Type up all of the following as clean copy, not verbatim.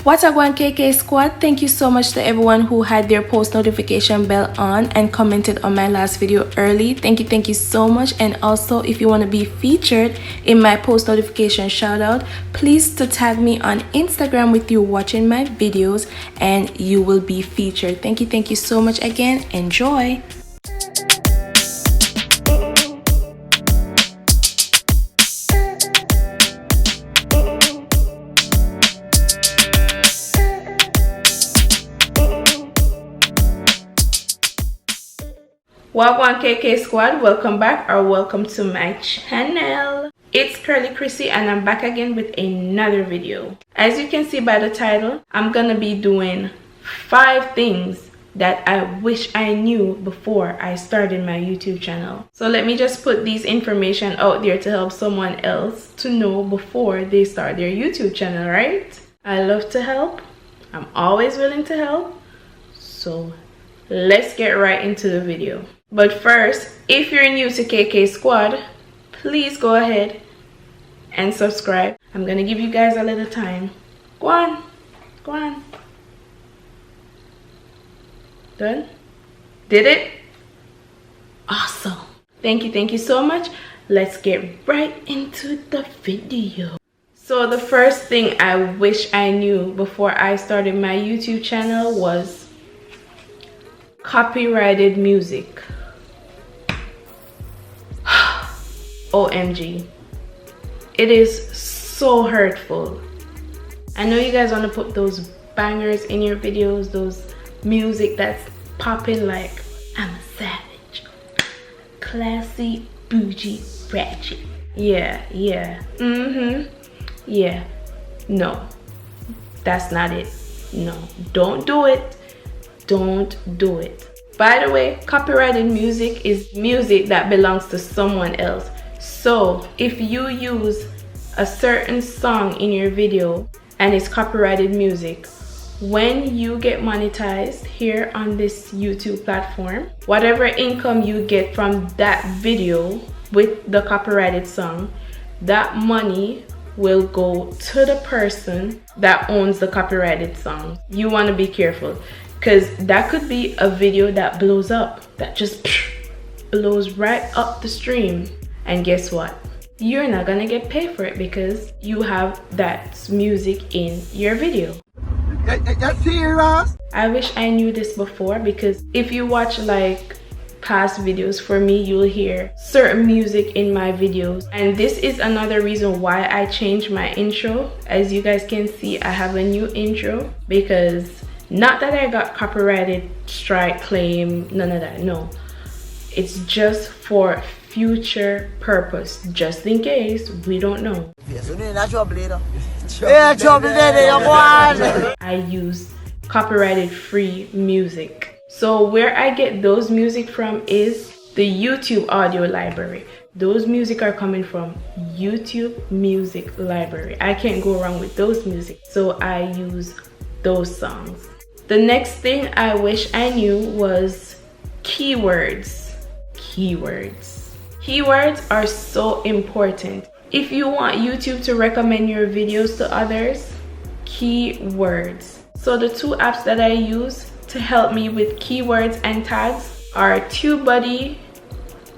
What's up, KK squad? Thank you so much to everyone who had their post notification bell on and commented on my last video early. Thank you so much. And also, if you want to be featured in my post notification shout out, please to tag me on Instagram with you watching my videos and you will be featured. Thank you so much again. Enjoy. Wagwan KK squad, welcome back or welcome to my channel. It's Kurly Krissy and I'm back again with another video. As you can see by the title, I'm gonna be doing 5 things that I wish I knew before I started my YouTube channel. So let me just put these information out there to help someone else to know before they start their YouTube channel, right? I love to help. I'm always willing to help. So let's get right into the video. But first, if you're new to KK Squad, please go ahead and subscribe. I'm gonna give you guys a little time. Go on. Done? Did it? Awesome. Thank you so much. Let's get right into the video. So the first thing I wish I knew before I started my YouTube channel was copyrighted music. OMG, it is so hurtful. I know you guys want to put those bangers in your videos, those music that's popping like I'm a savage, classy, bougie, ratchet. Yeah, no, that's not it. No, don't do it. Don't do it. By the way, copyrighted music is music that belongs to someone else. So if you use a certain song in your video and it's copyrighted music, when you get monetized here on this YouTube platform, whatever income you get from that video with the copyrighted song, that money will go to the person that owns the copyrighted song. You want to be careful, because that could be a video that blows up, that just blows right up the stream. And guess what? You're not gonna get paid for it because you have that music in your video. I wish I knew this before, because if you watch like past videos for me, you'll hear certain music in my videos. And this is another reason why I changed my intro. As you guys can see, I have a new intro, because not that I got copyrighted strike claim, none of that, no. It's just for future purpose, just in case, we don't know. I use copyrighted free music. So where I get those music from is the YouTube audio library. Those music are coming from YouTube music library. I can't go wrong with those music, so I use those songs. The next thing I wish I knew was keywords. Keywords are so important. If you want YouTube to recommend your videos to others, keywords. So the 2 apps that I use to help me with keywords and tags are TubeBuddy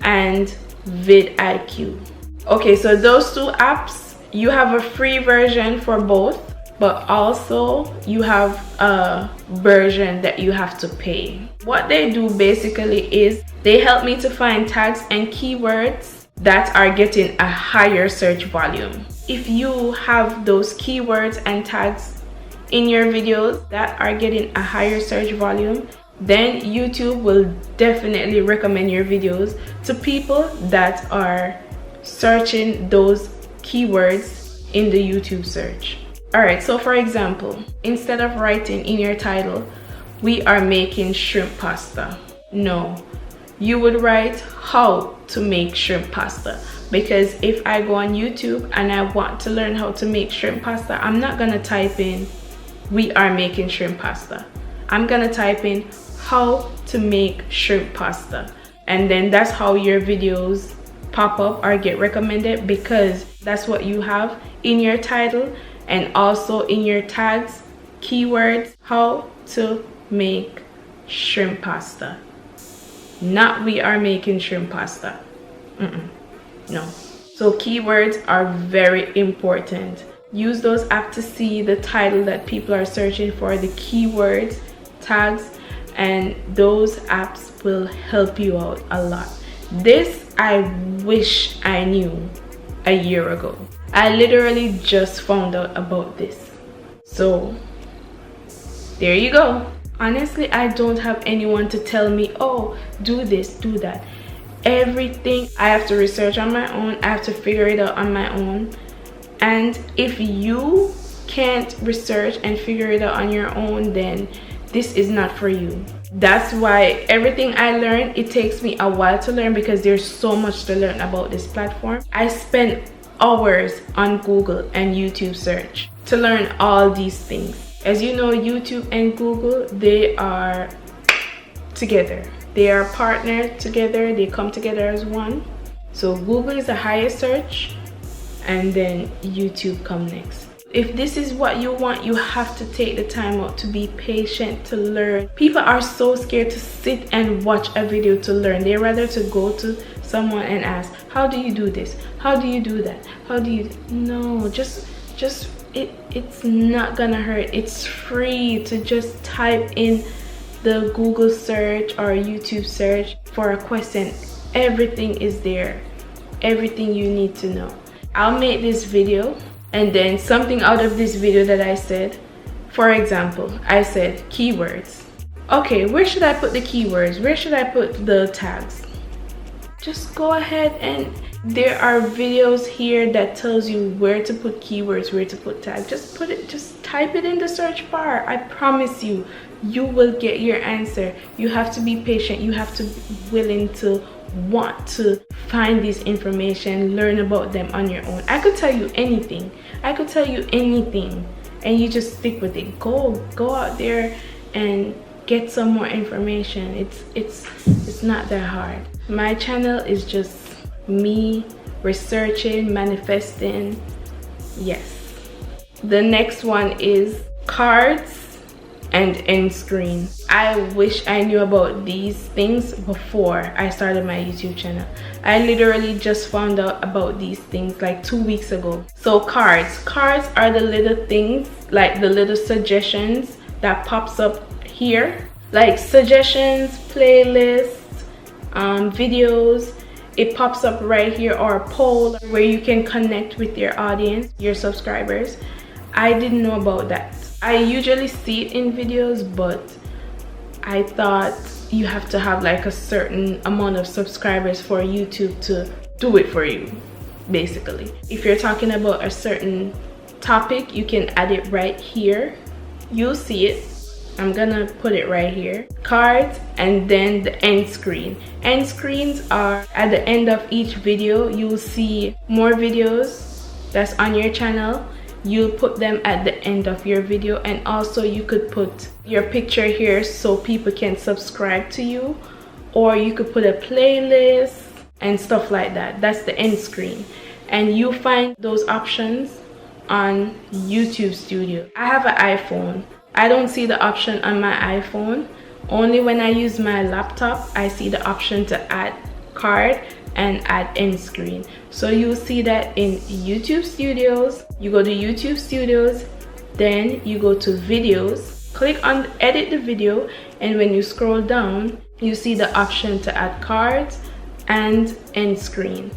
and vidIQ. Okay, so those 2 apps, you have a free version for both, but also you have a version that you have to pay. What they do basically is they help me to find tags and keywords that are getting a higher search volume. If you have those keywords and tags in your videos that are getting a higher search volume, then YouTube will definitely recommend your videos to people that are searching those keywords in the YouTube search. Alright, so for example, instead of writing in your title, "We are making shrimp pasta," no, you would write "how to make shrimp pasta," because if I go on YouTube and I want to learn how to make shrimp pasta, I'm not gonna type in "we are making shrimp pasta." I'm gonna type in "how to make shrimp pasta," and then that's how your videos pop up or get recommended, because that's what you have in your title and also in your tags Keywords: how to make shrimp pasta. Not we are making shrimp pasta. No. So keywords are very important. Use those apps to see the title that people are searching for, the keywords, tags, and those apps will help you out a lot. This I wish I knew a year ago. I literally just found out about this. So there you go. Honestly, I don't have anyone to tell me, oh, do this, do that. Everything I have to research on my own. I have to figure it out on my own. And if you can't research and figure it out on your own, then this is not for you. That's why everything I learn, it takes me a while to learn, because there's so much to learn about this platform. I spend hours on Google and YouTube search to learn all these things. As you know, YouTube and Google, they are together. They are partnered together. They come together as one. So Google is the highest search, and then YouTube come next. If this is what you want, you have to take the time out to be patient, to learn. People are so scared to sit and watch a video to learn. They rather to go to someone and ask, how do you do this? How do you do that? How do you? No, it's not gonna hurt. It's free to just type in the Google search or YouTube search for a question. Everything is there. Everything you need to know. I'll make this video, and then something out of this video that I said, for example, I said keywords. Okay, where should I put the keywords? Where should I put the tags? Just go ahead, and there are videos here that tells you where to put keywords, where to put tags. Just type it in the search bar. I promise you, you will get your answer. You have to be patient. You have to be willing to want to find this information, learn about them on your own. I could tell you anything. And you just stick with it. Go out there and get some more information. It's not that hard. My channel is just me researching, manifesting. Yes. The next one is cards and end screen. I wish I knew about these things before I started my YouTube channel. I literally just found out about these things like 2 weeks ago. So cards are the little things, like the little suggestions that pops up here, like suggestions, playlists, videos. It pops up right here, or a poll where you can connect with your audience, your subscribers. I didn't know about that. I usually see it in videos, but I thought you have to have like a certain amount of subscribers for YouTube to do it for you, basically. If you're talking about a certain topic, you can add it right here. You'll see it. I'm gonna put it right here. Cards, and then the end screen. End screens are at the end of each video. You'll see more videos that's on your channel. You'll put them at the end of your video, and also you could put your picture here so people can subscribe to you, or you could put a playlist and stuff like that. That's the end screen, and you find those options on YouTube Studio. I have an iPhone. I don't see the option on my iPhone. Only when I use my laptop, I see the option to add card and add end screen. So you'll see that in YouTube Studios. You go to YouTube Studios, then you go to videos, click on edit the video, and when you scroll down, you see the option to add cards and end screen.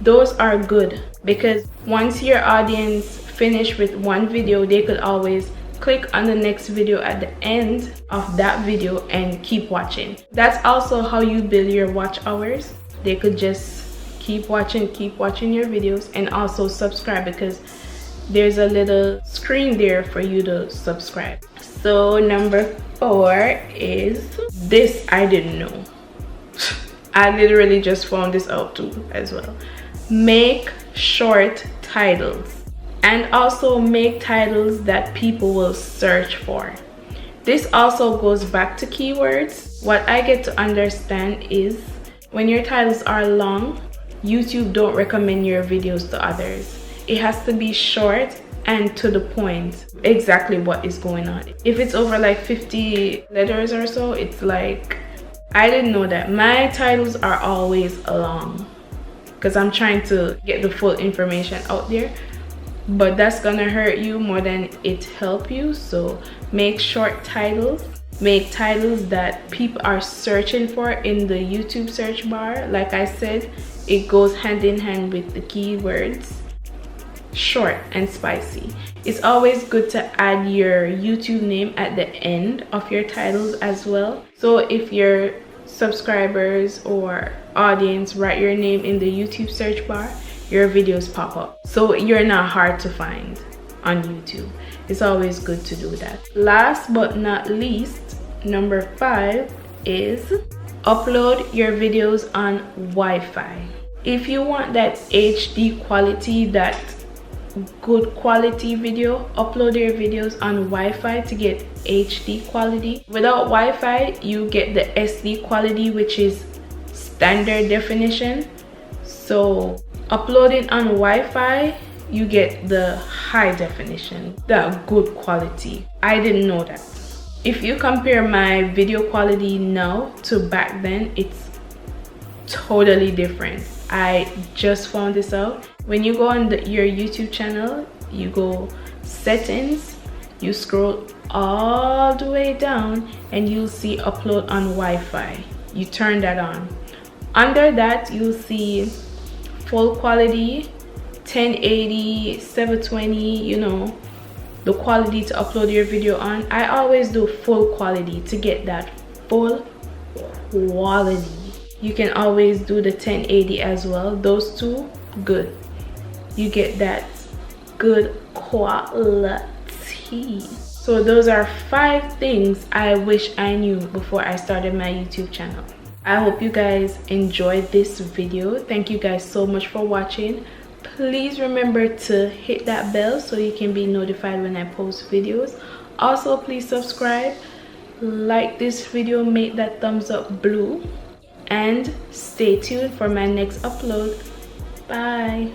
Those are good because once your audience finish with one video, they could always click on the next video at the end of that video and keep watching. That's also how you build your watch hours. They could just keep watching your videos, and also subscribe because there's a little screen there for you to subscribe. So number 4 is this. I didn't know. I literally just found this out too as well. Make short titles, and also make titles that people will search for. This also goes back to keywords. What I get to understand is when your titles are long, YouTube don't recommend your videos to others. It has to be short and to the point exactly what is going on. If it's over like 50 letters or so, it's like, I didn't know that. My titles are always long because I'm trying to get the full information out there, but that's gonna hurt you more than it help you. So make short titles, make titles that people are searching for in the YouTube search bar. Like I said, it goes hand in hand with the keywords. Short and spicy. It's always good to add your YouTube name at the end of your titles as well. So if your subscribers or audience write your name in the YouTube search bar, your videos pop up. So you're not hard to find on YouTube. It's always good to do that. Last but not least, number 5 is upload your videos on Wi-Fi. If you want that HD quality, that good quality video, upload your videos on Wi-Fi to get HD quality. Without Wi-Fi, you get the SD quality, which is standard definition. So uploading on Wi-Fi, you get the high definition, the good quality. I didn't know that. If you compare my video quality now to back then, it's totally different. I just found this out. When you go on your YouTube channel, you go settings, you scroll all the way down and you'll see upload on Wi-Fi. You turn that on. Under that, you'll see full quality, 1080, 720, you know, the quality to upload your video on. I always do full quality to get that full quality. You can always do the 1080 as well. Those two, good. You get that good quality. So those are 5 things I wish I knew before I started my YouTube channel. I hope you guys enjoyed this video. Thank you guys so much for watching. Please remember to hit that bell so you can be notified when I post videos. Also, please subscribe, like this video, make that thumbs up blue, and stay tuned for my next upload. Bye.